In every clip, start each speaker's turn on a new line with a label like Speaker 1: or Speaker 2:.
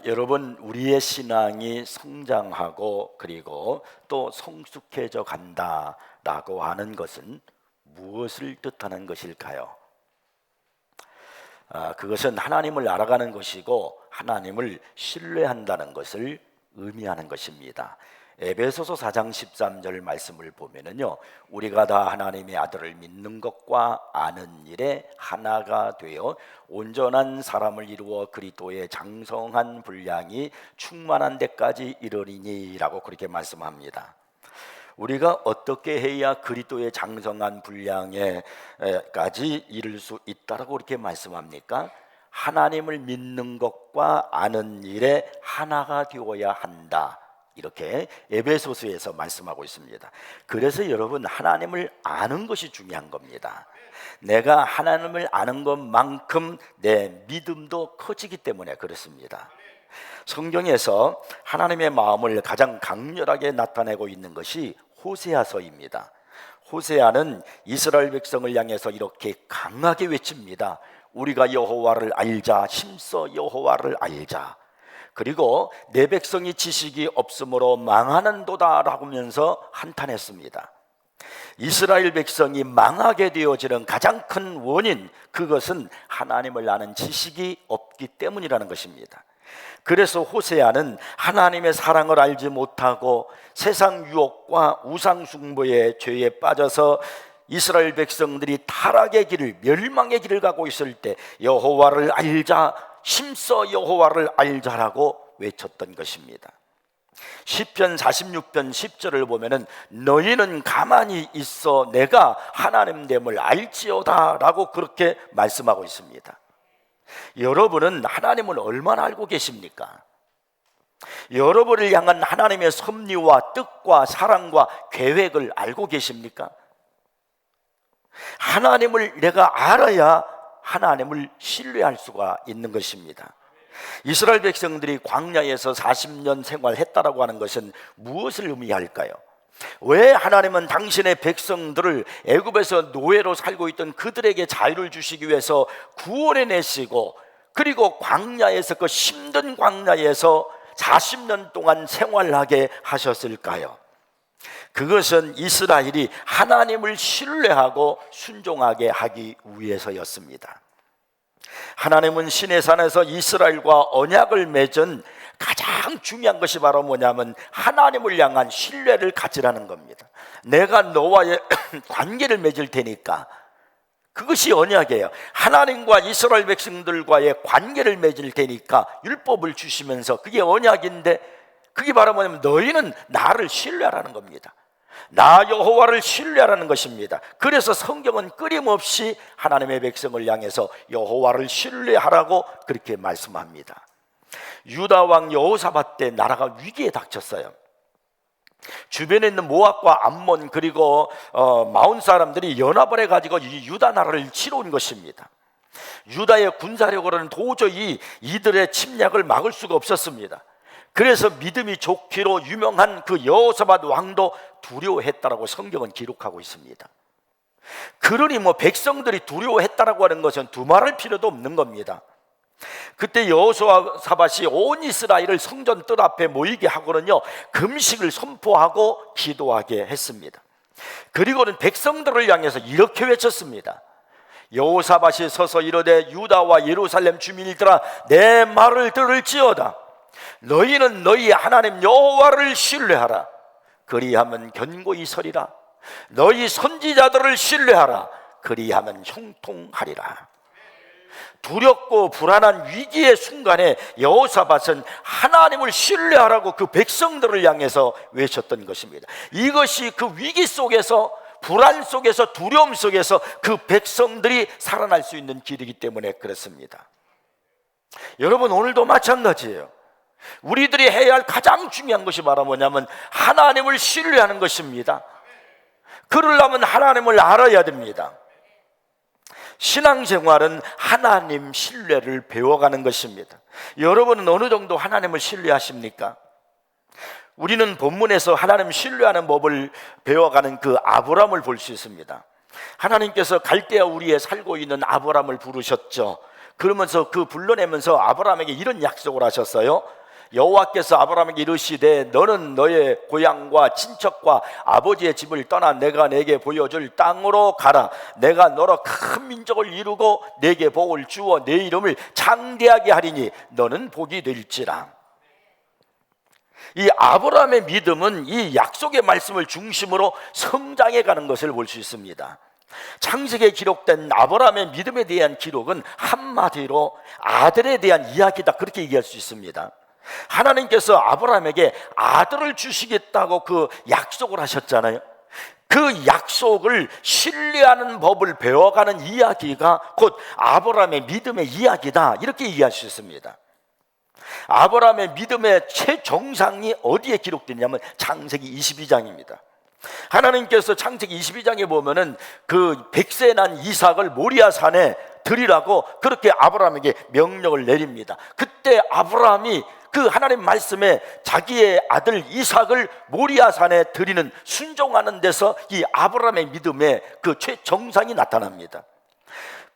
Speaker 1: 여러분, 우리의 신앙이 성장하고 그리고 또 성숙해져 간다라고 하는 것은 무엇을 뜻하는 것일까요? 그것은 하나님을 알아가는 것이고 하나님을 신뢰한다는 것을 의미하는 것입니다. 에베소서 4장 13절 말씀을 보면은요, 우리가 다 하나님의 아들을 믿는 것과 아는 일에 하나가 되어 온전한 사람을 이루어 그리스도의 장성한 분량이 충만한 데까지 이르리니라고 그렇게 말씀합니다. 우리가 어떻게 해야 그리스도의 장성한 분량에까지 이를 수 있다라고 그렇게 말씀합니까? 하나님을 믿는 것과 아는 일에 하나가 되어야 한다, 이렇게 에베소서에서 말씀하고 있습니다. 그래서 여러분, 하나님을 아는 것이 중요한 겁니다. 내가 하나님을 아는 것만큼 내 믿음도 커지기 때문에 그렇습니다. 성경에서 하나님의 마음을 가장 강렬하게 나타내고 있는 것이 호세아서입니다. 호세아는 이스라엘 백성을 향해서 이렇게 강하게 외칩니다. 우리가 여호와를 알자, 힘써 여호와를 알자. 그리고 내 백성이 지식이 없으므로 망하는도다 라고 하면서 한탄했습니다. 이스라엘 백성이 망하게 되어지는 가장 큰 원인, 그것은 하나님을 아는 지식이 없기 때문이라는 것입니다. 그래서 호세아는 하나님의 사랑을 알지 못하고 세상 유혹과 우상 숭배의 죄에 빠져서 이스라엘 백성들이 타락의 길을, 멸망의 길을 가고 있을 때 여호와를 알자, 힘써 여호와를 알자라고 외쳤던 것입니다. 시편 46편 10절을 보면은 너희는 가만히 있어 내가 하나님됨을 알지어다 라고 그렇게 말씀하고 있습니다. 여러분은 하나님을 얼마나 알고 계십니까? 여러분을 향한 하나님의 섭리와 뜻과 사랑과 계획을 알고 계십니까? 하나님을 내가 알아야 하나님을 신뢰할 수가 있는 것입니다. 이스라엘 백성들이 광야에서 40년 생활했다라고 하는 것은 무엇을 의미할까요? 왜 하나님은 당신의 백성들을 애굽에서 노예로 살고 있던 그들에게 자유를 주시기 위해서 구원해 내시고 그리고 광야에서, 그 힘든 광야에서 40년 동안 생활하게 하셨을까요? 그것은 이스라엘이 하나님을 신뢰하고 순종하게 하기 위해서였습니다. 하나님은 시내산에서 이스라엘과 언약을 맺은 가장 중요한 것이 바로 뭐냐면 하나님을 향한 신뢰를 가지라는 겁니다. 내가 너와의 관계를 맺을 테니까, 그것이 언약이에요. 하나님과 이스라엘 백성들과의 관계를 맺을 테니까 율법을 주시면서, 그게 언약인데, 그게 바로 뭐냐면 너희는 나를 신뢰하라는 겁니다. 나 여호와를 신뢰하라는 것입니다. 그래서 성경은 끊임없이 하나님의 백성을 향해서 여호와를 신뢰하라고 그렇게 말씀합니다. 유다 왕 여호사밧 때 나라가 위기에 닥쳤어요. 주변에 있는 모압과 암몬 그리고 마온 사람들이 연합을 해가지고 이 유다 나라를 치러 온 것입니다. 유다의 군사력으로는 도저히 이들의 침략을 막을 수가 없었습니다. 그래서 믿음이 좋기로 유명한 그 여호사밧 왕도 두려워했다라고 성경은 기록하고 있습니다. 그러니 백성들이 두려워했다라고 하는 것은 두말할 필요도 없는 겁니다. 그때 여호사밧이 온 이스라엘을 성전 뜰 앞에 모이게 하고는요, 금식을 선포하고 기도하게 했습니다. 그리고는 백성들을 향해서 이렇게 외쳤습니다. 여호사밧이 서서 이르되 유다와 예루살렘 주민들아, 내 말을 들을지어다. 너희는 너희 하나님 여호와를 신뢰하라. 그리하면 견고히 서리라. 너희 선지자들을 신뢰하라. 그리하면 형통하리라. 두렵고 불안한 위기의 순간에 여호사밧은 하나님을 신뢰하라고 그 백성들을 향해서 외쳤던 것입니다. 이것이 그 위기 속에서, 불안 속에서, 두려움 속에서 그 백성들이 살아날 수 있는 길이기 때문에 그렇습니다. 여러분, 오늘도 마찬가지예요. 우리들이 해야 할 가장 중요한 것이 바로 뭐냐면 하나님을 신뢰하는 것입니다. 그러려면 하나님을 알아야 됩니다. 신앙생활은 하나님 신뢰를 배워가는 것입니다. 여러분은 어느 정도 하나님을 신뢰하십니까? 우리는 본문에서 하나님 신뢰하는 법을 배워가는 그 아브람을 볼 수 있습니다. 하나님께서 갈대아 우리에 살고 있는 아브람을 부르셨죠. 그러면서 그 불러내면서 아브라함에게 이런 약속을 하셨어요. 여호와께서 아브라함에게 이르시되 너는 너의 고향과 친척과 아버지의 집을 떠나 내가 내게 보여줄 땅으로 가라. 내가 너로 큰 민족을 이루고 내게 복을 주어 내 이름을 장대하게 하리니 너는 복이 될지라. 이 아브라함의 믿음은 이 약속의 말씀을 중심으로 성장해 가는 것을 볼 수 있습니다. 창세기에 기록된 아브라함의 믿음에 대한 기록은 한마디로 아들에 대한 이야기다, 그렇게 얘기할 수 있습니다. 하나님께서 아브라함에게 아들을 주시겠다고 그 약속을 하셨잖아요. 그 약속을 신뢰하는 법을 배워가는 이야기가 곧 아브라함의 믿음의 이야기다, 이렇게 얘기할 수 있습니다. 아브라함의 믿음의 최정상이 어디에 기록됐냐면 창세기 22장입니다. 하나님께서 창세기 22장에 보면은 그 100세 난 이삭을 모리아산에 드리라고 그렇게 아브라함에게 명령을 내립니다. 그때 아브라함이 그 하나님 말씀에 자기의 아들 이삭을 모리아산에 드리는, 순종하는 데서 이 아브라함의 믿음의 그 최정상이 나타납니다.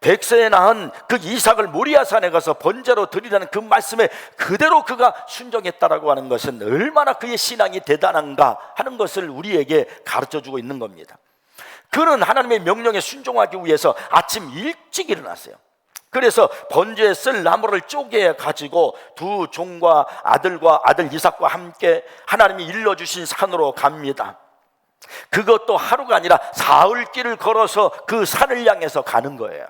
Speaker 1: 100세에 낳은 그 이삭을 모리아산에 가서 번제로 드리라는 그 말씀에 그대로 그가 순종했다라고 하는 것은 얼마나 그의 신앙이 대단한가 하는 것을 우리에게 가르쳐주고 있는 겁니다. 그는 하나님의 명령에 순종하기 위해서 아침 일찍 일어났어요. 그래서 번제에 쓸 나무를 쪼개 가지고 두 종과 아들과 아들 이삭과 함께 하나님이 일러주신 산으로 갑니다. 그것도 하루가 아니라 사흘길을 걸어서 그 산을 향해서 가는 거예요.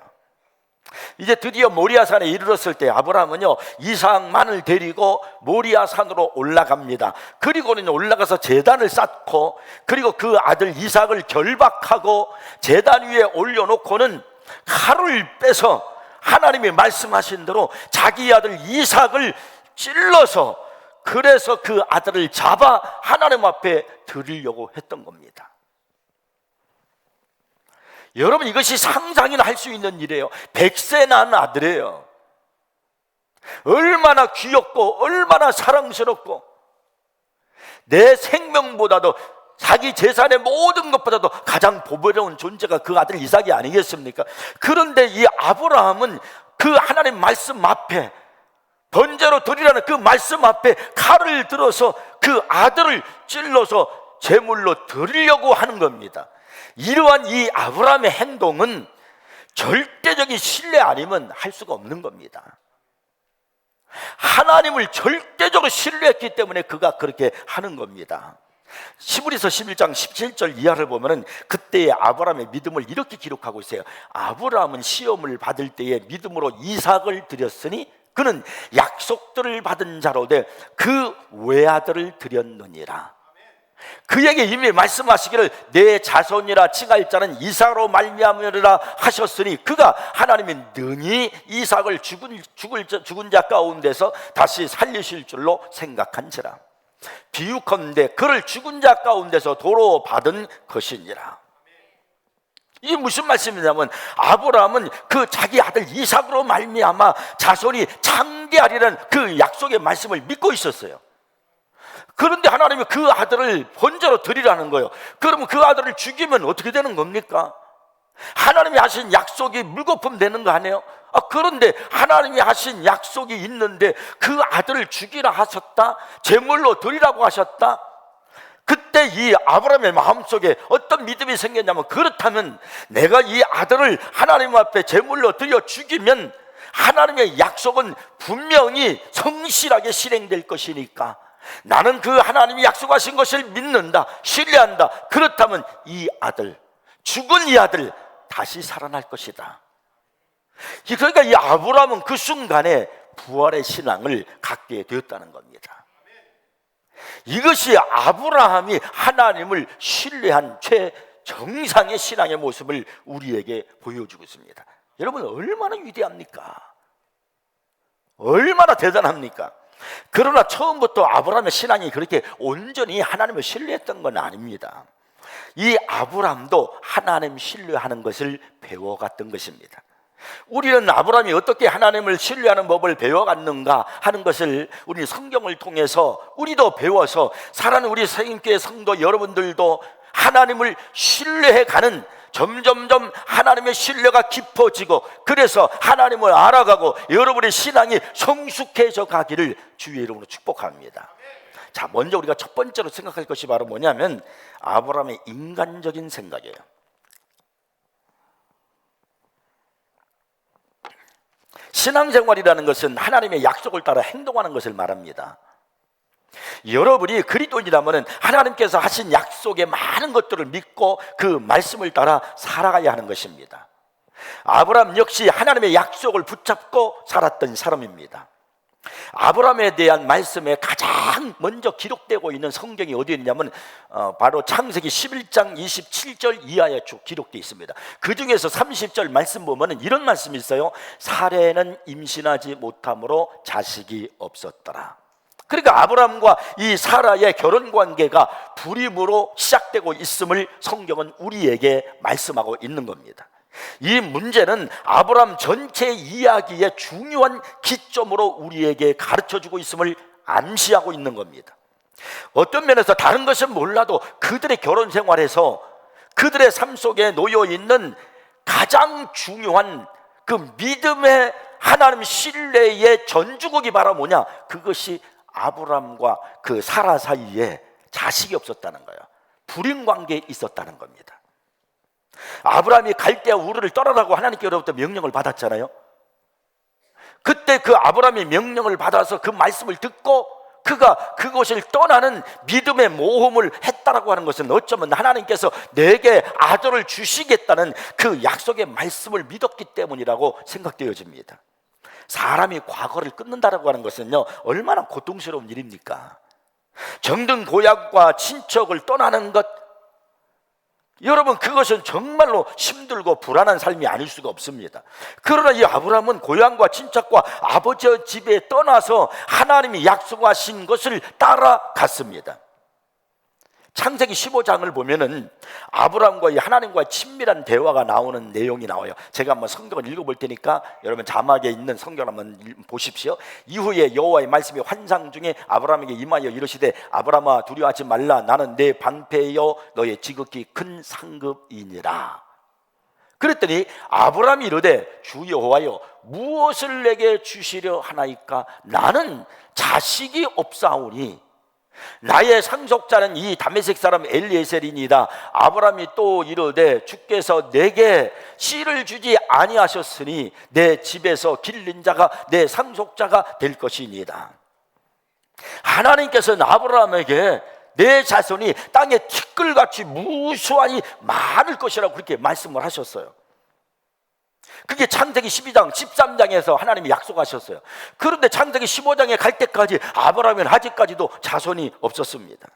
Speaker 1: 이제 드디어 모리아산에 이르렀을 때 아브라함은요 이삭만을 데리고 모리아산으로 올라갑니다. 그리고는 올라가서 제단을 쌓고, 그리고 그 아들 이삭을 결박하고 제단 위에 올려놓고는 칼을 빼서 하나님이 말씀하신 대로 자기 아들 이삭을 찔러서, 그래서 그 아들을 잡아 하나님 앞에 드리려고 했던 겁니다. 여러분, 이것이 상상이나 할 수 있는 일이에요. 100세 낳은 아들이에요. 얼마나 귀엽고 얼마나 사랑스럽고, 내 생명보다도 자기 재산의 모든 것보다도 가장 보배로운 존재가 그 아들 이삭이 아니겠습니까? 그런데 이 아브라함은 그 하나님 말씀 앞에, 번제로 드리라는 그 말씀 앞에 칼을 들어서 그 아들을 찔러서 제물로 드리려고 하는 겁니다. 이러한 이 아브라함의 행동은 절대적인 신뢰 아니면 할 수가 없는 겁니다. 하나님을 절대적으로 신뢰했기 때문에 그가 그렇게 하는 겁니다. 히브리서 11장 17절 이하를 보면은 그때의 아브라함의 믿음을 이렇게 기록하고 있어요. 아브라함은 시험을 받을 때에 믿음으로 이삭을 드렸으니 그는 약속들을 받은 자로 돼 그 외아들을 드렸느니라. 그에게 이미 말씀하시기를 내 자손이라 칭할 자는 이삭으로 말미암으리라 하셨으니 그가 하나님이 능히 이삭을 죽은 자 가운데서 다시 살리실 줄로 생각한지라. 비유컨대 그를 죽은 자 가운데서 도로 받은 것이니라. 이게 무슨 말씀이냐면 아브라함은 그 자기 아들 이삭으로 말미암아 자손이 창대하리라는 그 약속의 말씀을 믿고 있었어요. 그런데 하나님이 그 아들을 번제로 드리라는 거예요. 그러면 그 아들을 죽이면 어떻게 되는 겁니까? 하나님이 하신 약속이 물거품 되는 거 아니에요? 그런데 하나님이 하신 약속이 있는데 그 아들을 죽이라 하셨다? 제물로 드리라고 하셨다? 그때 이 아브라함의 마음속에 어떤 믿음이 생겼냐면, 그렇다면 내가 이 아들을 하나님 앞에 제물로 드려 죽이면 하나님의 약속은 분명히 성실하게 실행될 것이니까 나는 그 하나님이 약속하신 것을 믿는다, 신뢰한다. 그렇다면 이 아들, 죽은 이 아들 다시 살아날 것이다. 그러니까 이 아브라함은 그 순간에 부활의 신앙을 갖게 되었다는 겁니다. 이것이 아브라함이 하나님을 신뢰한 최정상의 신앙의 모습을 우리에게 보여주고 있습니다. 여러분, 얼마나 위대합니까? 얼마나 대단합니까? 그러나 처음부터 아브라함의 신앙이 그렇게 온전히 하나님을 신뢰했던 건 아닙니다. 이 아브라함도 하나님 신뢰하는 것을 배워갔던 것입니다. 우리는 아브라함이 어떻게 하나님을 신뢰하는 법을 배워갔는가 하는 것을 우리 성경을 통해서 우리도 배워서 사랑하는 우리 생임교회 성도 여러분들도 하나님을 신뢰해가는 점점점 하나님의 신뢰가 깊어지고, 그래서 하나님을 알아가고 여러분의 신앙이 성숙해져 가기를 주의 이름으로 축복합니다. 자, 먼저 우리가 첫 번째로 생각할 것이 바로 뭐냐면 아브라함의 인간적인 생각이에요. 신앙생활이라는 것은 하나님의 약속을 따라 행동하는 것을 말합니다. 여러분이 그리스도인이라면 하나님께서 하신 약속의 많은 것들을 믿고 그 말씀을 따라 살아가야 하는 것입니다. 아브라함 역시 하나님의 약속을 붙잡고 살았던 사람입니다. 아브라함에 대한 말씀에 가장 먼저 기록되고 있는 성경이 어디에 있냐면 바로 창세기 11장 27절 이하에 쭉 기록되어 있습니다. 그 중에서 30절 말씀 보면 이런 말씀이 있어요. 사레는 임신하지 못함으로 자식이 없었더라. 그러니까 아브라함과 이 사라의 결혼관계가 불임으로 시작되고 있음을 성경은 우리에게 말씀하고 있는 겁니다. 이 문제는 아브라함 전체 이야기의 중요한 기점으로 우리에게 가르쳐주고 있음을 암시하고 있는 겁니다. 어떤 면에서 다른 것은 몰라도 그들의 결혼 생활에서 그들의 삶 속에 놓여 있는 가장 중요한 그 믿음의 하나님 신뢰의 전주곡이 바로 뭐냐? 그것이 아브라함과 그 사라 사이에 자식이 없었다는 거예요. 불임 관계에 있었다는 겁니다. 아브라함이 갈대아 우르를 떠나라고 하나님께로부터 명령을 받았잖아요. 그때 그 아브라함이 명령을 받아서 그 말씀을 듣고 그가 그곳을 떠나는 믿음의 모험을 했다라고 하는 것은 어쩌면 하나님께서 내게 아들을 주시겠다는 그 약속의 말씀을 믿었기 때문이라고 생각되어집니다. 사람이 과거를 끊는다라고 하는 것은요, 얼마나 고통스러운 일입니까? 정든 고향과 친척을 떠나는 것, 여러분, 그것은 정말로 힘들고 불안한 삶이 아닐 수가 없습니다. 그러나 이 아브라함은 고향과 친척과 아버지의 집에 떠나서 하나님이 약속하신 것을 따라갔습니다. 창세기 15장을 보면은 아브라함과 이 하나님과의 친밀한 대화가 나오는 내용이 나와요. 제가 한번 성경을 읽어볼 테니까 여러분 자막에 있는 성경을 한번 보십시오. 이후에 여호와의 말씀이 환상 중에 아브라함에게 임하여 이르시되 아브라함아 두려워하지 말라. 나는 내 방패여 너의 지극히 큰 상급이니라. 그랬더니 아브라함이 이르되 주 여호와여 무엇을 내게 주시려 하나이까? 나는 자식이 없사오니 나의 상속자는 이 다메섹 사람 엘리에셀이니이다. 아브라함이 또 이르되 주께서 내게 씨를 주지 아니하셨으니 내 집에서 길른 자가 내 상속자가 될 것이니이다. 하나님께서는 아브라함에게 내 자손이 땅에 티끌같이 무수하니 많을 것이라고 그렇게 말씀을 하셨어요. 그게 창세기 12장, 13장에서 하나님이 약속하셨어요. 그런데 창세기 15장에 갈 때까지 아브라함은 아직까지도 자손이 없었습니다.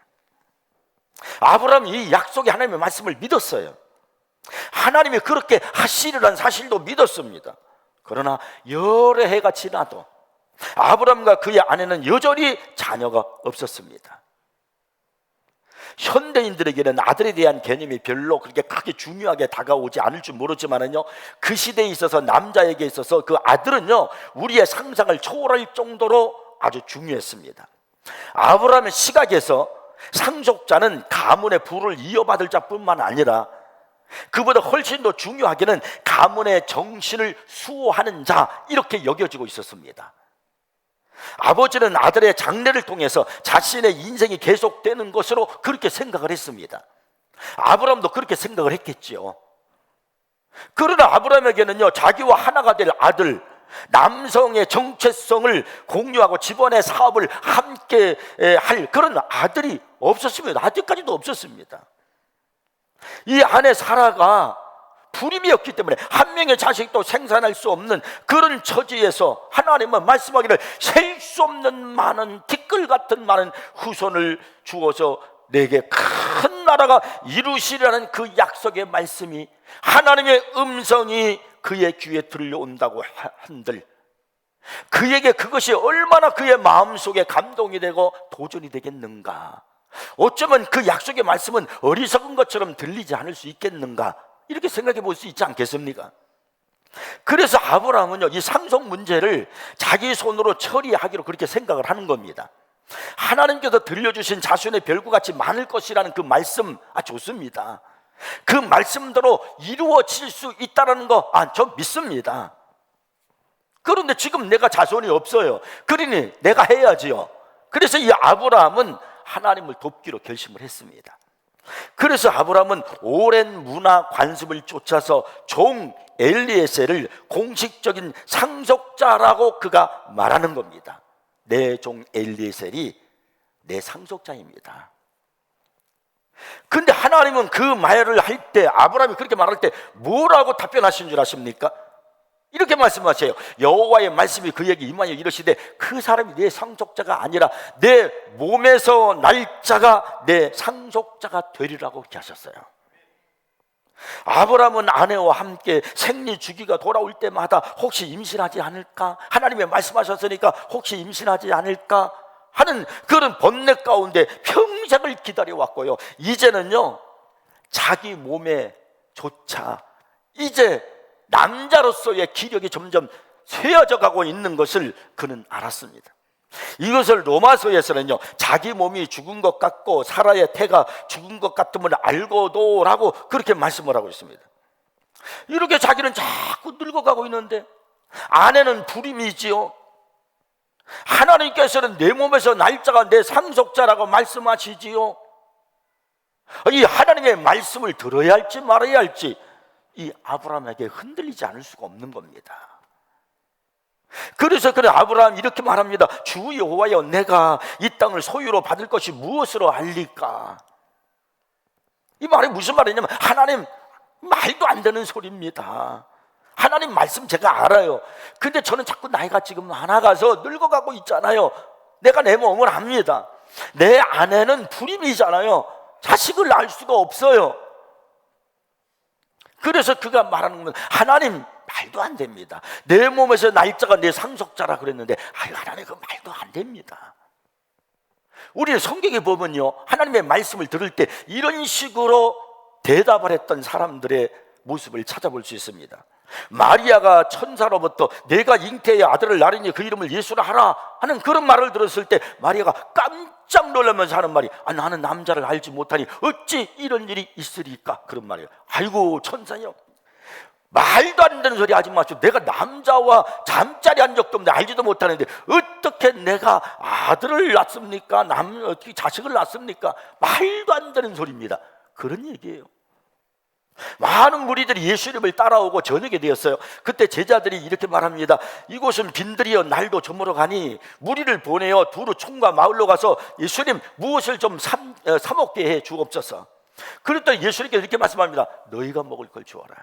Speaker 1: 아브라함이 이 약속의 하나님의 말씀을 믿었어요. 하나님이 그렇게 하시리라는 사실도 믿었습니다. 그러나 여러 해가 지나도 아브라함과 그의 아내는 여전히 자녀가 없었습니다. 현대인들에게는 아들에 대한 개념이 별로 그렇게 크게 중요하게 다가오지 않을 줄 모르지만은요, 그 시대에 있어서 남자에게 있어서 그 아들은요 우리의 상상을 초월할 정도로 아주 중요했습니다. 아브라함의 시각에서 상속자는 가문의 부를 이어받을 자뿐만 아니라 그보다 훨씬 더 중요하게는 가문의 정신을 수호하는 자, 이렇게 여겨지고 있었습니다. 아버지는 아들의 장래를 통해서 자신의 인생이 계속되는 것으로 그렇게 생각을 했습니다. 아브라함도 그렇게 생각을 했겠지요. 그러나 아브라함에게는요 자기와 하나가 될 아들, 남성의 정체성을 공유하고 집안의 사업을 함께 할 그런 아들이 없었습니다. 아직까지도 없었습니다. 이 아내 사라가 불임이었기 때문에 한 명의 자식도 생산할 수 없는 그런 처지에서 하나님은 말씀하기를 셀 수 없는 많은 티끌 같은 많은 후손을 주어서 내게 큰 나라가 이루시라는 그 약속의 말씀이, 하나님의 음성이 그의 귀에 들려온다고 한들 그에게 그것이 얼마나 그의 마음속에 감동이 되고 도전이 되겠는가. 어쩌면 그 약속의 말씀은 어리석은 것처럼 들리지 않을 수 있겠는가, 이렇게 생각해 볼 수 있지 않겠습니까? 그래서 아브라함은요 이 상속 문제를 자기 손으로 처리하기로 그렇게 생각을 하는 겁니다. 하나님께서 들려주신 자손의 별과 같이 많을 것이라는 그 말씀, 좋습니다. 그 말씀대로 이루어질 수 있다는 거, 저 믿습니다. 그런데 지금 내가 자손이 없어요. 그러니 내가 해야지요. 그래서 이 아브라함은 하나님을 돕기로 결심을 했습니다. 그래서 아브라함은 오랜 문화 관습을 쫓아서 종 엘리에셀을 공식적인 상속자라고 그가 말하는 겁니다. 내 종 엘리에셀이 내 상속자입니다. 근데 하나님은 그 말을 할 때, 아브라함이 그렇게 말할 때 뭐라고 답변하신 줄 아십니까? 이렇게 말씀하세요. 여호와의 말씀이 그에게 임하여 이르시되 그 사람이 내 상속자가 아니라 내 몸에서 날 자가 내 상속자가 되리라고 이렇게 하셨어요. 아브라함은 아내와 함께 생리 주기가 돌아올 때마다 혹시 임신하지 않을까? 하나님의 말씀하셨으니까 혹시 임신하지 않을까? 하는 그런 번뇌 가운데 평생을 기다려왔고요. 이제는요, 자기 몸에 조차 이제 남자로서의 기력이 점점 쇠어져 가고 있는 것을 그는 알았습니다. 이것을 로마서에서는요, 자기 몸이 죽은 것 같고 사라의 태가 죽은 것 같음을 알고도 라고 그렇게 말씀을 하고 있습니다. 이렇게 자기는 자꾸 늙어가고 있는데 아내는 불임이지요. 하나님께서는 내 몸에서 날짜가 내 상속자라고 말씀하시지요. 이 하나님의 말씀을 들어야 할지 말아야 할지 이 아브라함에게 흔들리지 않을 수가 없는 겁니다. 그래서 그래 아브라함 이렇게 말합니다. 주 여호와여, 내가 이 땅을 소유로 받을 것이 무엇으로 알리까? 이 말이 무슨 말이냐면 하나님, 말도 안 되는 소리입니다. 하나님 말씀 제가 알아요. 근데 저는 자꾸 나이가 지금 많아가서 늙어가고 있잖아요. 내가 내 몸을 압니다. 내 아내는 불임이잖아요. 자식을 낳을 수가 없어요. 그래서 그가 말하는 건 하나님, 말도 안 됩니다. 내 몸에서 날짜가 내 상속자라 그랬는데 하나님, 그 말도 안 됩니다. 우리 성경에 보면요, 하나님의 말씀을 들을 때 이런 식으로 대답을 했던 사람들의 모습을 찾아볼 수 있습니다. 마리아가 천사로부터 내가 잉태의 아들을 낳으니 그 이름을 예수라 하라 하는 그런 말을 들었을 때 마리아가 깜짝 놀라면서 하는 말이 나는 남자를 알지 못하니 어찌 이런 일이 있으리까? 그런 말이에요. 아이고 천사요, 말도 안 되는 소리 하지 마시오. 내가 남자와 잠자리 한 적도 없는데 알지도 못하는데 어떻게 내가 아들을 낳습니까? 어떻게 자식을 낳습니까? 말도 안 되는 소리입니다. 그런 얘기예요. 많은 무리들이 예수 이름을 따라오고 저녁에 되었어요. 그때 제자들이 이렇게 말합니다. 이곳은 빈들이여 날도 저물어 가니 무리를 보내어 두루 총과 마을로 가서 예수님 무엇을 좀 사 먹게 해 주옵소서. 그랬더니 예수님께서 이렇게 말씀합니다. 너희가 먹을 걸 주어라.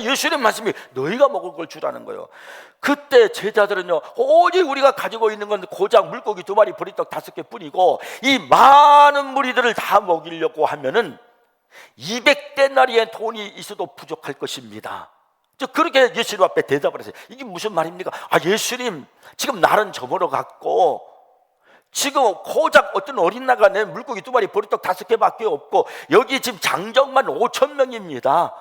Speaker 1: 예수님 말씀이 너희가 먹을 걸 주라는 거예요. 그때 제자들은요, 오직 우리가 가지고 있는 건 고작 물고기 2마리 보리떡 5개 뿐이고 이 많은 무리들을 다 먹이려고 하면은 200데나리의 돈이 있어도 부족할 것입니다. 그렇게 예수님 앞에 대답을 했어요. 이게 무슨 말입니까? 예수님, 지금 날은 저물어 갔고 지금 고작 어떤 어린 나가 낸 물고기 2마리 보리떡 5개밖에 없고 여기 지금 장정만 5,000명입니다.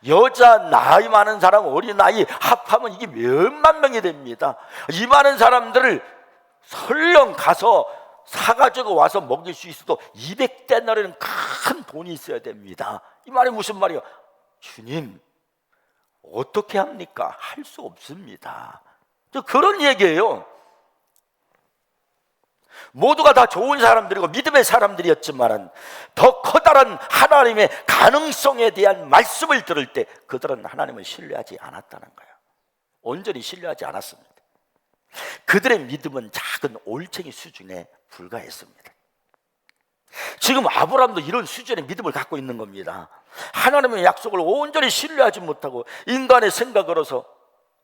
Speaker 1: 여자, 나이 많은 사람, 어린아이 합하면 이게 몇만 명이 됩니다. 이 많은 사람들을 설령 가서 사가지고 와서 먹일 수 있어도 200데나리는 큰 돈이 있어야 됩니다. 이 말이 무슨 말이에요? 주님, 어떻게 합니까? 할 수 없습니다. 그런 얘기예요. 모두가 다 좋은 사람들이고 믿음의 사람들이었지만 더 커다란 하나님의 가능성에 대한 말씀을 들을 때 그들은 하나님을 신뢰하지 않았다는 거예요. 온전히 신뢰하지 않았습니다. 그들의 믿음은 작은 올챙이 수준에 불과했습니다. 지금 아브라함도 이런 수준의 믿음을 갖고 있는 겁니다. 하나님의 약속을 온전히 신뢰하지 못하고 인간의 생각으로서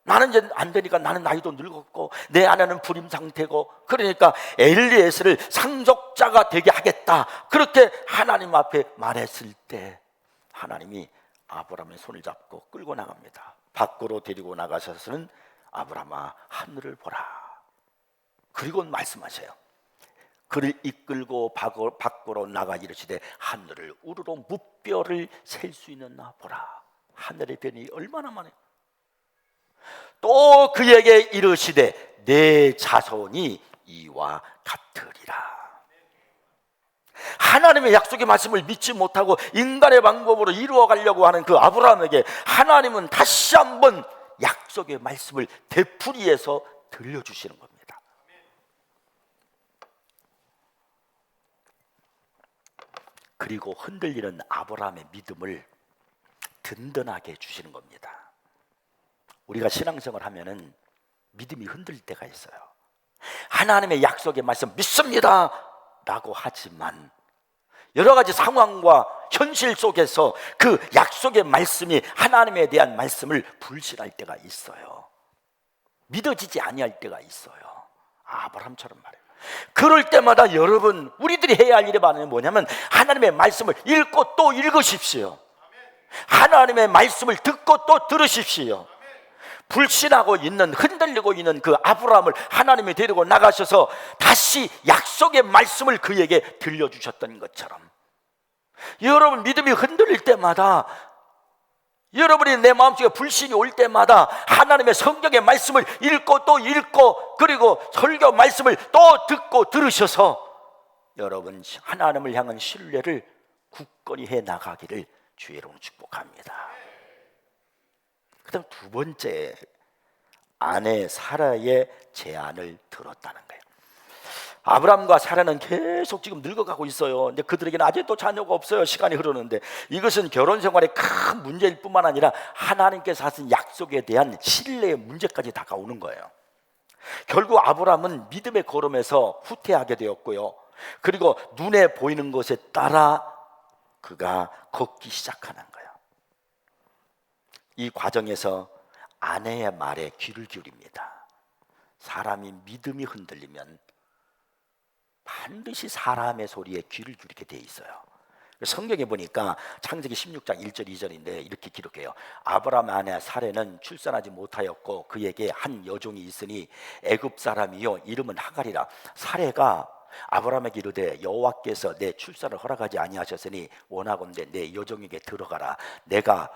Speaker 1: 나는 이제 안 되니까, 나는 나이도 늙었고 내 아내는 불임 상태고 그러니까 엘리에셀을 상속자가 되게 하겠다, 그렇게 하나님 앞에 말했을 때 하나님이 아브라함의 손을 잡고 끌고 나갑니다. 밖으로 데리고 나가셔서는 아브라함아, 하늘을 보라. 그리고 말씀하세요. 그를 이끌고 밖으로 나가 이르시되 하늘을 우르르 무뼈를 셀 수 있는 나 보라. 하늘의 별이 얼마나 많아요. 또 그에게 이르시되 내 자손이 이와 같으리라. 하나님의 약속의 말씀을 믿지 못하고 인간의 방법으로 이루어가려고 하는 그 아브라함에게 하나님은 다시 한번 약속의 말씀을 되풀이해서 들려주시는 겁니다. 그리고 흔들리는 아브라함의 믿음을 든든하게 해주시는 겁니다. 우리가 신앙생활 하면은 믿음이 흔들릴 때가 있어요. 하나님의 약속의 말씀 믿습니다 라고 하지만 여러 가지 상황과 현실 속에서 그 약속의 말씀이 하나님에 대한 말씀을 불신할 때가 있어요. 믿어지지 아니할 때가 있어요. 아브라함처럼 말이에요. 그럴 때마다 여러분, 우리들이 해야 할 일이 뭐냐면 하나님의 말씀을 읽고 또 읽으십시오. 하나님의 말씀을 듣고 또 들으십시오. 불신하고 있는, 흔들리고 있는 그 아브라함을 하나님이 데리고 나가셔서 다시 약속의 말씀을 그에게 들려주셨던 것처럼, 여러분 믿음이 흔들릴 때마다, 여러분이 내 마음속에 불신이 올 때마다 하나님의 성경의 말씀을 읽고 또 읽고, 그리고 설교 말씀을 또 듣고 들으셔서 여러분 하나님을 향한 신뢰를 굳건히 해 나가기를 주의 이름으로 축복합니다. 그 다음 두 번째, 아내 사라의 제안을 들었다는 거예요. 아브람과 사라는 계속 지금 늙어가고 있어요. 근데 그들에게는 아직도 자녀가 없어요. 시간이 흐르는데 이것은 결혼 생활에 큰 문제일 뿐만 아니라 하나님께서 하신 약속에 대한 신뢰의 문제까지 다가오는 거예요. 결국 아브람은 믿음의 걸음에서 후퇴하게 되었고요. 그리고 눈에 보이는 것에 따라 그가 걷기 시작하는 거예요. 이 과정에서 아내의 말에 귀를 기울입니다. 사람이 믿음이 흔들리면 반드시 사람의 소리에 귀를 기울이게 돼 있어요. 성경에 보니까 창세기 16장 1절 2절인데 이렇게 기록해요. 아브라함 아내 사레는 출산하지 못하였고 그에게 한 여종이 있으니 애굽 사람이요 이름은 하갈이라. 사레가 아브라함에게 이르되 여호와께서 내 출산을 허락하지 아니하셨으니 원하건대 내 여종에게 들어가라. 내가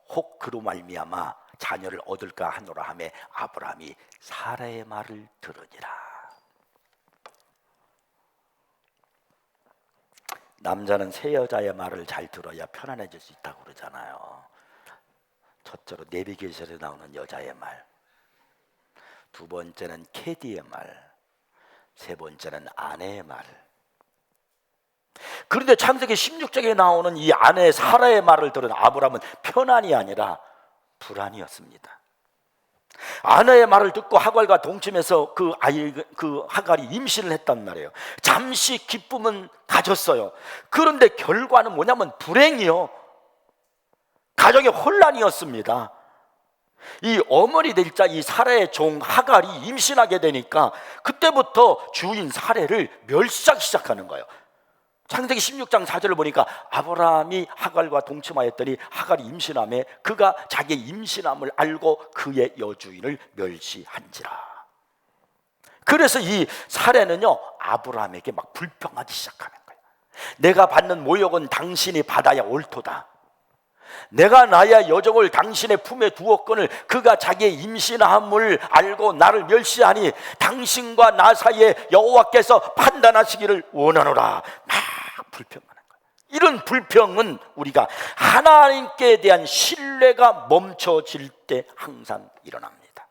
Speaker 1: 혹 그로 말미암아 자녀를 얻을까 하노라 하매 아브라함이 사라의 말을 들으니라. 남자는 새 여자의 말을 잘 들어야 편안해질 수 있다고 그러잖아요. 첫째로 내비게이션에 나오는 여자의 말, 두 번째는 캐디의 말, 세 번째는 아내의 말. 그런데 창세기 16장에 나오는 이 아내 사라의 말을 들은 아브라함은 편안이 아니라 불안이었습니다. 아내의 말을 듣고 하갈과 동침해서 그 하갈이 임신을 했단 말이에요. 잠시 기쁨은 가졌어요. 그런데 결과는 뭐냐면 불행이요, 가정의 혼란이었습니다. 이 어머니 될 자 이 사라의 종 하갈이 임신하게 되니까 그때부터 주인 사라를 멸시하기 시작하는 거예요. 창세기 16장 4절을 보니까 아브라함이 하갈과 동침하였더니 하갈이 임신함에 그가 자기의 임신함을 알고 그의 여주인을 멸시한지라. 그래서 이 사례는요 아브라함에게 막 불평하기 시작하는 거예요. 내가 받는 모욕은 당신이 받아야 옳도다. 내가 나의 여종을 당신의 품에 두었거늘 그가 자기의 임신함을 알고 나를 멸시하니 당신과 나 사이에 여호와께서 판단하시기를 원하노라. 막 불평하는 거예요. 이런 불평은 우리가 하나님께 대한 신뢰가 멈춰질 때 항상 일어납니다.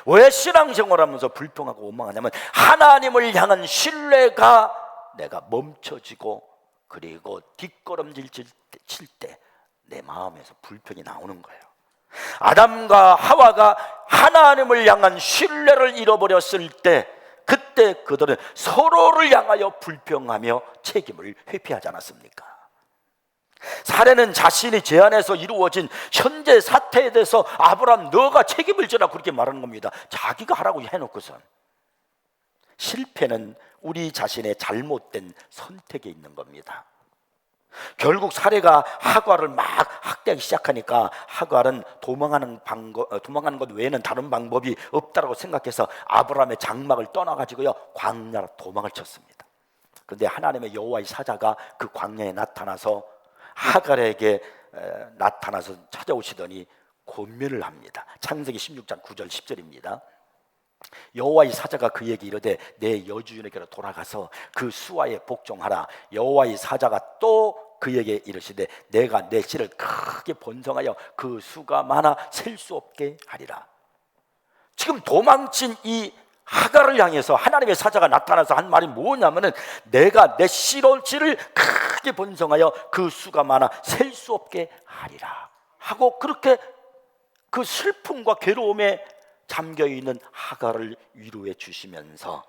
Speaker 1: 왜 신앙생활하면서 불평하고 원망하냐면 하나님을 향한 신뢰가 내가 멈춰지고 그리고 뒷걸음질 칠 때 내 마음에서 불평이 나오는 거예요. 아담과 하와가 하나님을 향한 신뢰를 잃어버렸을 때 그때 그들은 서로를 향하여 불평하며 책임을 회피하지 않았습니까? 사례는 자신이 제안해서 이루어진 현재 사태에 대해서 아브라함 너가 책임을 져라 그렇게 말하는 겁니다. 자기가 하라고 해놓고선. 실패는 우리 자신의 잘못된 선택에 있는 겁니다. 결국 사례가 하갈을 막 학대하기 시작하니까 하갈은 도망가는 것 외에는 다른 방법이 없다라고 생각해서 아브라함의 장막을 떠나가지고요 광야로 도망을 쳤습니다. 그런데 하나님의 여호와의 사자가 그 광야에 나타나서 하갈에게 나타나서 찾아오시더니 권면을 합니다. 창세기 16장 9절 10절입니다. 여호와의 사자가 그에게 이르되 내 여주인에게로 돌아가서 그 수하에 복종하라. 여호와의 사자가 또 그에게 이르시되 내가 내 씨를 크게 번성하여 그 수가 많아 셀 수 없게 하리라. 지금 도망친 이 하갈을 향해서 하나님의 사자가 나타나서 한 말이 뭐냐면은 내가 내 씨를 크게 번성하여 그 수가 많아 셀 수 없게 하리라 하고, 그렇게 그 슬픔과 괴로움에 잠겨있는 하갈을 위로해 주시면서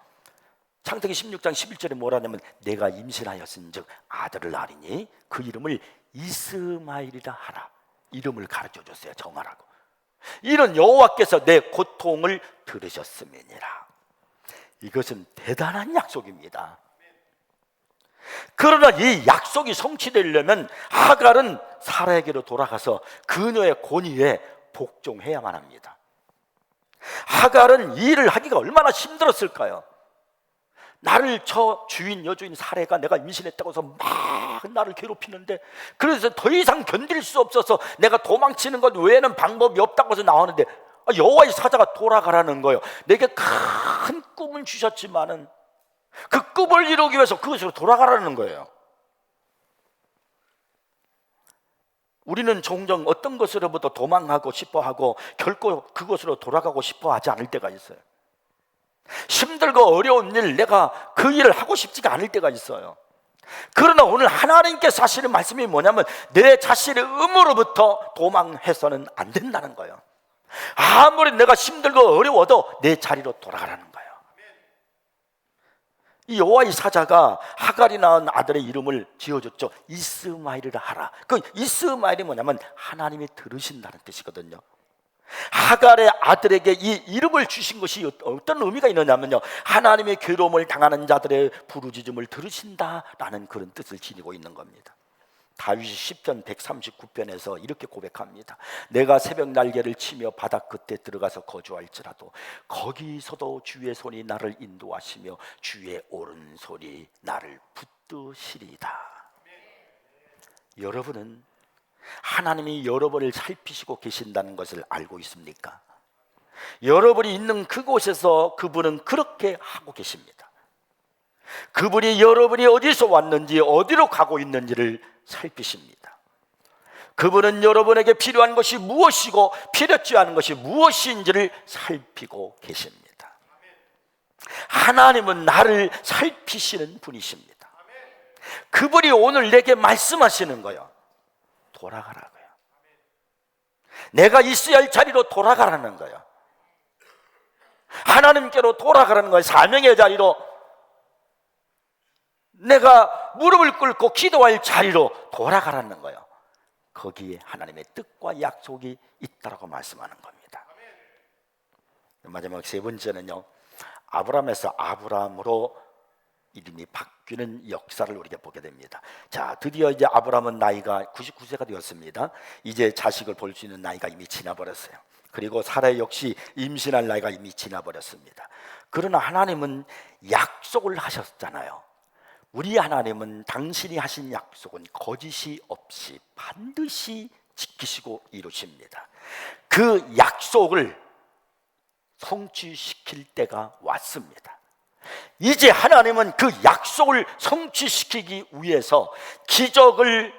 Speaker 1: 창세기 16장 11절에 뭐라냐면 내가 임신하였은즉 아들을 낳으리니 그 이름을 이스마엘이라 하라. 이름을 가르쳐줬어요. 정하라고. 이런 여호와께서 내 고통을 들으셨음이니라. 이것은 대단한 약속입니다. 그러나 이 약속이 성취되려면 하갈은 사라에게로 돌아가서 그녀의 권위에 복종해야만 합니다. 하갈은 이 일을 하기가 얼마나 힘들었을까요? 나를 저 주인 여주인 사라가 내가 임신했다고 해서 막 나를 괴롭히는데, 그래서 더 이상 견딜 수 없어서 내가 도망치는 것 외에는 방법이 없다고 해서 나오는데 여호와의 사자가 돌아가라는 거예요. 내게 큰 꿈을 주셨지만은 그 꿈을 이루기 위해서 그것으로 돌아가라는 거예요. 우리는 종종 어떤 것으로부터 도망하고 싶어하고 결코 그것으로 돌아가고 싶어하지 않을 때가 있어요. 힘들고 어려운 일, 내가 그 일을 하고 싶지가 않을 때가 있어요. 그러나 오늘 하나님께서 하시는 말씀이 뭐냐면 내 자신의 의무로부터 도망해서는 안 된다는 거예요. 아무리 내가 힘들고 어려워도 내 자리로 돌아가라는 거예요. 이 여호와의 사자가 하갈이 낳은 아들의 이름을 지어줬죠. 이스마엘이라 하라. 그 이스마엘이 뭐냐면 하나님이 들으신다는 뜻이거든요. 하갈의 아들에게 이 이름을 주신 것이 어떤 의미가 있느냐면요, 하나님의 괴로움을 당하는 자들의 부르짖음을 들으신다라는 그런 뜻을 지니고 있는 겁니다. 다윗이 시편 139편에서 이렇게 고백합니다. 내가 새벽 날개를 치며 바다 끝에 들어가서 거주할지라도 거기서도 주의 손이 나를 인도하시며 주의 오른손이 나를 붙드시리다. 여러분은 하나님이 여러분을 살피시고 계신다는 것을 알고 있습니까? 여러분이 있는 그곳에서 그분은 그렇게 하고 계십니다. 그분이 여러분이 어디서 왔는지 어디로 가고 있는지를 살피십니다. 그분은 여러분에게 필요한 것이 무엇이고 필요치 않은 것이 무엇인지를 살피고 계십니다. 하나님은 나를 살피시는 분이십니다. 그분이 오늘 내게 말씀하시는 거예요. 돌아가라고요. 내가 있어야 할 자리로 돌아가라는 거예요. 하나님께로 돌아가라는 거예요. 사명의 자리로, 내가 무릎을 꿇고 기도할 자리로 돌아가라는 거예요. 거기에 하나님의 뜻과 약속이 있다라고 말씀하는 겁니다. 마지막 세 번째는요, 아브라함에서 아브라함으로 이름이 바뀌는 역사를 우리가 보게 됩니다. 자, 드디어 이제 아브라함은 나이가 99세가 되었습니다. 이제 자식을 볼 수 있는 나이가 이미 지나버렸어요. 그리고 사라 역시 임신할 나이가 이미 지나버렸습니다. 그러나 하나님은 약속을 하셨잖아요. 우리 하나님은 당신이 하신 약속은 거짓이 없이 반드시 지키시고 이루십니다. 그 약속을 성취시킬 때가 왔습니다. 이제 하나님은 그 약속을 성취시키기 위해서 기적을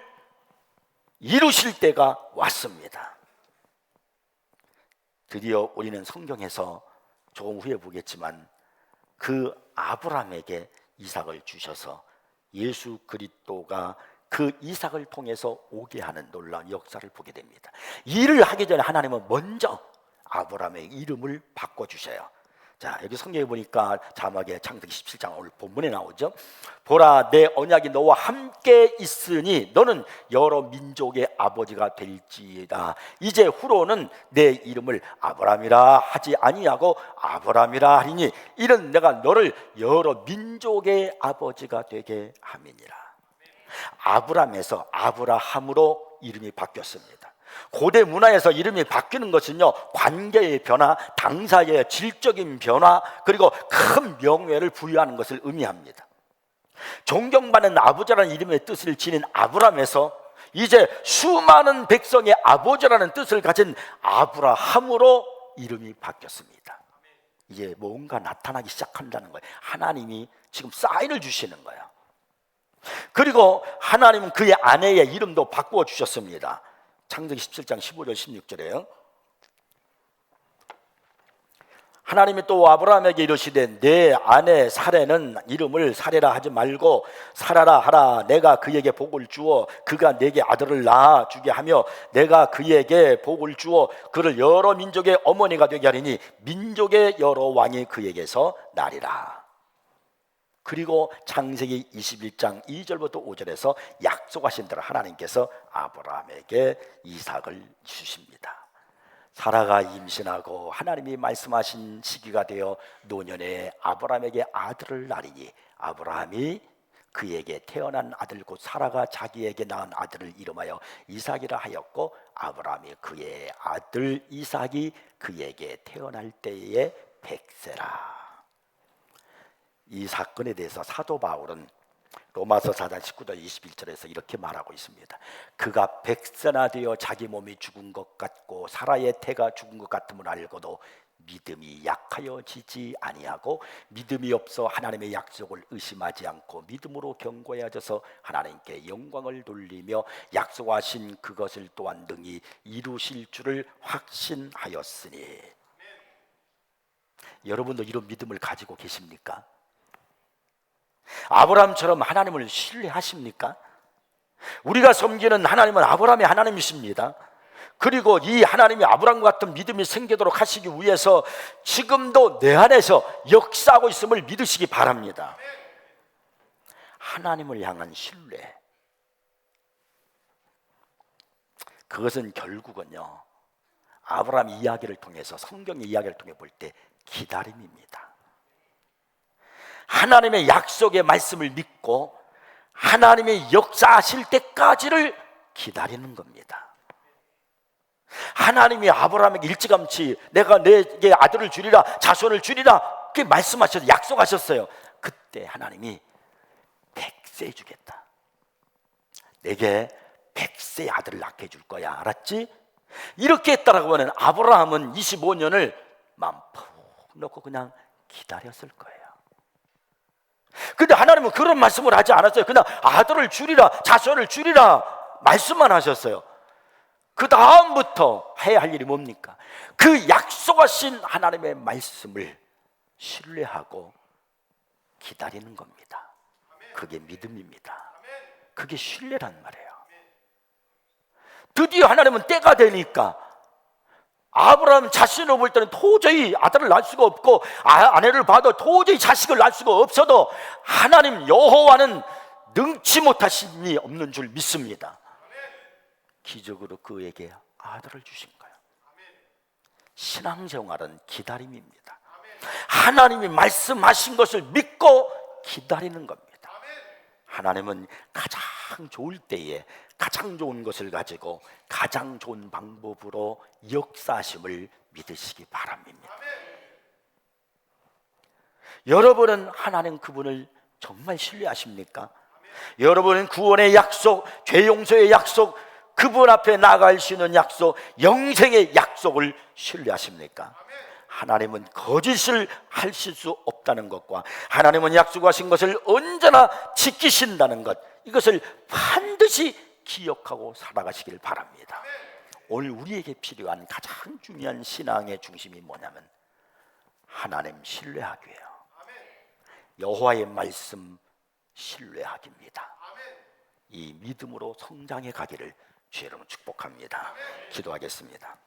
Speaker 1: 이루실 때가 왔습니다. 드디어 우리는 성경에서 조금 후에 보겠지만 그 아브라함에게 이삭을 주셔서 예수 그리스도가 그 이삭을 통해서 오게 하는 놀라운 역사를 보게 됩니다. 이 일을 하기 전에 하나님은 먼저 아브라함의 이름을 바꿔주셔요. 자, 여기 성경에 보니까 자막에 창세기 17장 오늘 본문에 나오죠. 보라, 내 언약이 너와 함께 있으니 너는 여러 민족의 아버지가 될지이다. 이제 후로는 내 이름을 아브라함이라 하지 아니하고 아브라함이라 하리니 이는 내가 너를 여러 민족의 아버지가 되게 함이니라. 아브라함에서 아브라함으로 이름이 바뀌었습니다. 고대 문화에서 이름이 바뀌는 것은요, 관계의 변화, 당사의 질적인 변화, 그리고 큰 명예를 부여하는 것을 의미합니다. 존경받는 아버지라는 이름의 뜻을 지닌 아브라함에서 이제 수많은 백성의 아버지라는 뜻을 가진 아브라함으로 이름이 바뀌었습니다. 이제 뭔가 나타나기 시작한다는 거예요. 하나님이 지금 사인을 주시는 거예요. 그리고 하나님은 그의 아내의 이름도 바꾸어 주셨습니다. 창세기 17장 15절 16절에요. 하나님이 또 아브라함에게 이르시되 내 아내 사레는 이름을 사레라 하지 말고 사라라 하라. 내가 그에게 복을 주어 그가 내게 아들을 낳아 주게 하며 내가 그에게 복을 주어 그를 여러 민족의 어머니가 되게 하리니 민족의 여러 왕이 그에게서 나리라. 그리고 창세기 21장 2절부터 5절에서 약속하신 대로 하나님께서 아브라함에게 이삭을 주십니다. 사라가 임신하고 하나님이 말씀하신 시기가 되어 노년에 아브라함에게 아들을 낳으니 아브라함이 그에게 태어난 아들 곧 사라가 자기에게 낳은 아들을 이름하여 이삭이라 하였고 아브라함이 그의 아들 이삭이 그에게 태어날 때에 100세라. 이 사건에 대해서 사도 바울은 로마서 4장 19절 21절에서 이렇게 말하고 있습니다. 그가 100세나 되어 자기 몸이 죽은 것 같고 사라의 태가 죽은 것 같음을 알고도 믿음이 약하여지지 아니하고 믿음이 없어 하나님의 약속을 의심하지 않고 믿음으로 견고해져서 하나님께 영광을 돌리며 약속하신 그것을 또한 능히 이루실 줄을 확신하였으니. 여러분도 이런 믿음을 가지고 계십니까? 아브라함처럼 하나님을 신뢰하십니까? 우리가 섬기는 하나님은 아브라함의 하나님이십니다. 그리고 이 하나님이 아브라함과 같은 믿음이 생기도록 하시기 위해서 지금도 내 안에서 역사하고 있음을 믿으시기 바랍니다. 하나님을 향한 신뢰, 그것은 결국은요 아브라함 이야기를 통해서 성경의 이야기를 통해 볼 때 기다림입니다. 하나님의 약속의 말씀을 믿고 하나님의 역사하실 때까지를 기다리는 겁니다. 하나님이 아브라함에게 일찌감치 내가 내게 아들을 주리라 자손을 주리라 그렇게 말씀하셔서 약속하셨어요. 그때 하나님이 100세 주겠다. 내게 100세 아들을 낳게 해줄 거야. 알았지? 이렇게 했다라고 하면 아브라함은 25년을 마음 푹 놓고 그냥 기다렸을 거예요. 근데 하나님은 그런 말씀을 하지 않았어요. 그냥 아들을 주리라 자손을 주리라 말씀만 하셨어요. 그 다음부터 해야 할 일이 뭡니까? 그 약속하신 하나님의 말씀을 신뢰하고 기다리는 겁니다. 그게 믿음입니다. 그게 신뢰란 말이에요. 드디어 하나님은 때가 되니까 아브라함 자신을 볼 때는 도저히 아들을 낳을 수가 없고 아내를 봐도 도저히 자식을 낳을 수가 없어도 하나님 여호와는 능치 못하심이 없는 줄 믿습니다. 기적으로 그에게 아들을 주신 거예요. 신앙생활은 기다림입니다. 하나님이 말씀하신 것을 믿고 기다리는 겁니다. 하나님은 가장 좋을 때에 가장 좋은 것을 가지고 가장 좋은 방법으로 역사하심을 믿으시기 바랍니다. 여러분은 하나님 그분을 정말 신뢰하십니까? 여러분은 구원의 약속, 죄 용서의 약속, 그분 앞에 나아갈 수 있는 약속, 영생의 약속을 신뢰하십니까? 하나님은 거짓을 하실 수 없다는 것과 하나님은 약속하신 것을 언제나 지키신다는 것, 이것을 반드시 기억하고 살아가시길 바랍니다. 오늘 우리에게 필요한 가장 중요한 신앙의 중심이 뭐냐면 하나님 신뢰하기예요. 여호와의 말씀 신뢰하기입니다. 이 믿음으로 성장해 가기를 주의 이름으로 축복합니다. 기도하겠습니다.